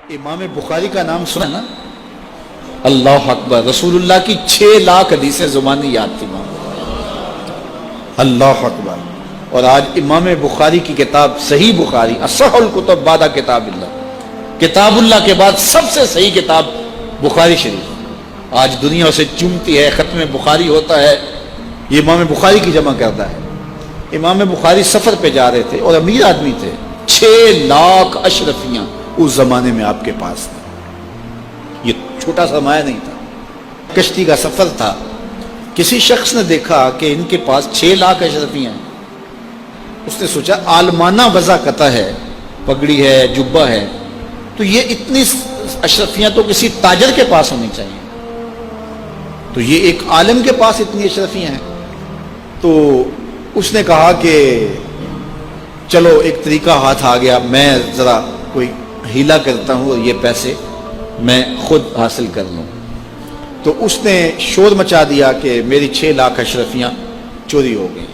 امام بخاری کا نام سنا نا؟ اللہ اکبر، رسول اللہ کی 6 لاکھ حدیثیں زبانی یاد تھی امام، اللہ اکبر۔ اور آج امام بخاری کی کتاب صحیح بخاری، اصح الکتب بعد کتاب اللہ، کتاب اللہ کے بعد سب سے صحیح کتاب بخاری شریف، آج دنیا اسے چومتی ہے، ختم بخاری ہوتا ہے، یہ امام بخاری کی جمع کرتا ہے۔ امام بخاری سفر پہ جا رہے تھے اور امیر آدمی تھے، 6 لاکھ اشرفیاں اس زمانے میں آپ کے پاس تھے، یہ چھوٹا سرمایہ نہیں تھا، کشتی کا سفر تھا۔ کسی شخص نے دیکھا کہ ان کے پاس 6 لاکھ اشرفیاں ہیں، اس نے سوچا عالمانہ وضع قطع ہے، پگڑی ہے، جبہ ہے، تو یہ اتنی اشرفیاں تو کسی تاجر کے پاس ہونی چاہیے، تو یہ ایک عالم کے پاس اتنی اشرفیاں ہیں۔ تو اس نے کہا کہ چلو ایک طریقہ ہاتھ آ گیا، میں ذرا کوئی ہیلا کرتا ہوں اور یہ پیسے میں خود حاصل کر لوں۔ تو اس نے شور مچا دیا کہ میری 6 لاکھ اشرفیاں چوری ہو گئی،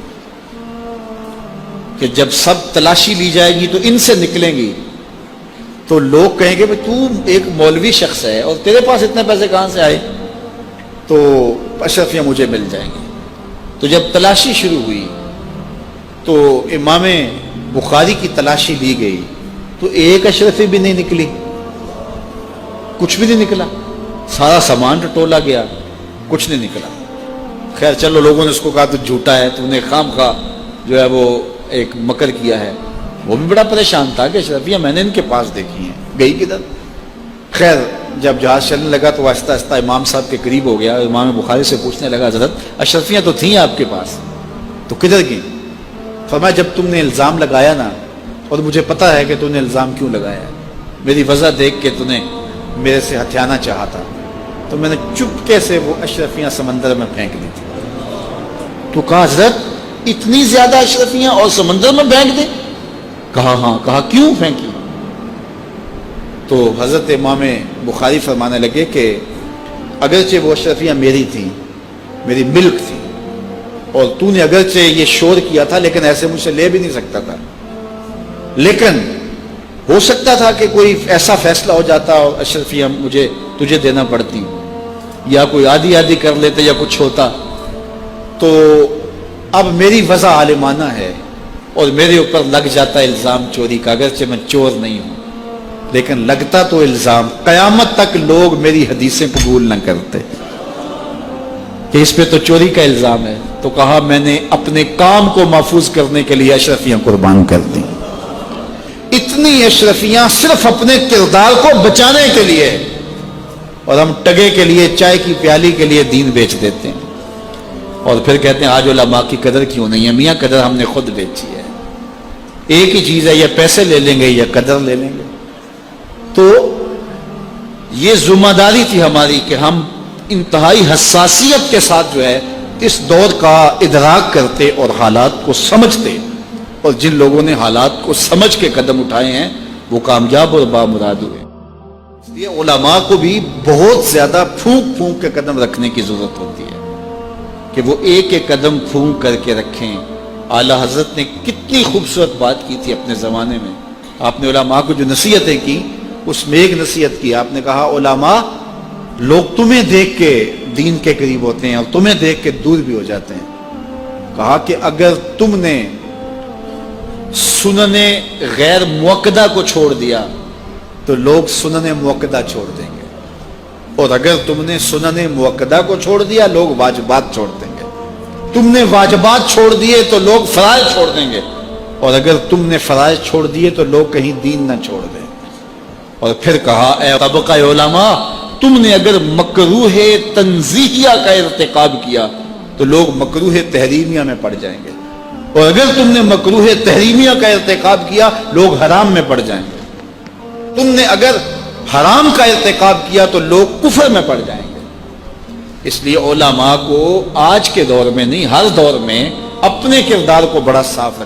کہ جب سب تلاشی لی جائے گی تو ان سے نکلیں گی تو لوگ کہیں گے تو ایک مولوی شخص ہے اور تیرے پاس اتنے پیسے کہاں سے آئے، تو اشرفیاں مجھے مل جائیں گی۔ تو جب تلاشی شروع ہوئی تو امام بخاری کی تلاشی لی گئی تو ایک اشرفی بھی نہیں نکلی، کچھ بھی نہیں نکلا، سارا سامان ٹٹولا گیا، کچھ نہیں نکلا۔ خیر چلو، لوگوں نے اس کو کہا تو جھوٹا ہے، تو نے خام خواہ جو ہے وہ ایک مکر کیا ہے۔ وہ بھی بڑا پریشان تھا کہ اشرفیاں میں نے ان کے پاس دیکھی ہیں، گئی کدھر؟ خیر جب جہاز چلنے لگا تو آہستہ آہستہ امام صاحب کے قریب ہو گیا، امام بخاری سے پوچھنے لگا حضرت اشرفیاں تو تھیں آپ کے پاس، تو کدھر گئیں؟ فرمایا جب تم نے الزام لگایا نا، اور مجھے پتا ہے کہ تم نے الزام کیوں لگایا ہے، میری وجہ دیکھ کے تم نے میرے سے ہتھیانا چاہا تھا، تو میں نے چپکے سے وہ اشرفیاں سمندر میں پھینک دی تھی۔ تو کہا حضرت اتنی زیادہ اشرفیاں اور سمندر میں پھینک دیں؟ کہا ہاں۔ کہا کیوں پھینکی؟ تو حضرت امام بخاری فرمانے لگے کہ اگرچہ وہ اشرفیاں میری تھیں، میری ملک تھی، اور تو نے اگرچہ یہ شور کیا تھا لیکن ایسے مجھ سے لے بھی نہیں سکتا تھا، لیکن ہو سکتا تھا کہ کوئی ایسا فیصلہ ہو جاتا اور اشرفیاں مجھے تجھے دینا پڑتی، یا کوئی آدھی آدھی کر لیتے یا کچھ ہوتا، تو اب میری وضع عالمانہ ہے اور میرے اوپر لگ جاتا الزام چوری کا، اگرچہ میں چور نہیں ہوں لیکن لگتا تو الزام، قیامت تک لوگ میری حدیثیں قبول نہ کرتے کہ اس پہ تو چوری کا الزام ہے۔ تو کہا میں نے اپنے کام کو محفوظ کرنے کے لیے اشرفیاں قربان کر دی، اتنی اشرفیاں صرف اپنے کردار کو بچانے کے لیے، اور ہم ٹگے کے لیے، چائے کی پیالی کے لیے دین بیچ دیتے ہیں، اور پھر کہتے ہیں آج علماء کی قدر کیوں نہیں ہے؟ میاں قدر ہم نے خود بیچی ہے، ایک ہی چیز ہے، یا پیسے لے لیں گے یا قدر لے لیں گے۔ تو یہ ذمہ داری تھی ہماری کہ ہم انتہائی حساسیت کے ساتھ جو ہے اس دور کا ادراک کرتے اور حالات کو سمجھتے، اور جن لوگوں نے حالات کو سمجھ کے قدم اٹھائے ہیں وہ کامیاب اور بامراد ہوئے۔ اس لیے علماء کو بھی بہت زیادہ پھونک پھونک کے قدم رکھنے کی ضرورت ہوتی ہے کہ وہ ایک ایک قدم پھونک کر کے رکھیں۔ اعلیٰ حضرت نے کتنی خوبصورت بات کی تھی اپنے زمانے میں، آپ نے علماء کو جو نصیحتیں کی اس میں ایک نصیحت کی، آپ نے کہا علماء لوگ تمہیں دیکھ کے دین کے قریب ہوتے ہیں اور تمہیں دیکھ کے دور بھی ہو جاتے ہیں۔ کہا کہ اگر تم نے سنن غیر موقدہ کو چھوڑ دیا تو لوگ سنن موقدہ چھوڑ دیں گے، اور اگر تم نے سنن موقدہ کو چھوڑ دیا لوگ واجبات چھوڑ دیں گے، تم نے واجبات چھوڑ دیے تو لوگ فرائض چھوڑ دیں گے، اور اگر تم نے فرائض چھوڑ دیے تو لوگ کہیں دین نہ چھوڑ دیں۔ اور پھر کہا اے طبقہ علماء، تم نے اگر مکروہ تنزیہیہ کا ارتکاب کیا تو لوگ مکروہ تحریمیہ میں پڑ جائیں گے، اور اگر تم نے مکروہ تحریمیہ کا ارتکاب کیا لوگ حرام میں پڑ جائیں گے، تم نے اگر حرام کا ارتکاب کیا تو لوگ کفر میں پڑ جائیں گے۔ اس لیے علماء کو آج کے دور میں نہیں، ہر دور میں اپنے کردار کو بڑا صاف رکھنا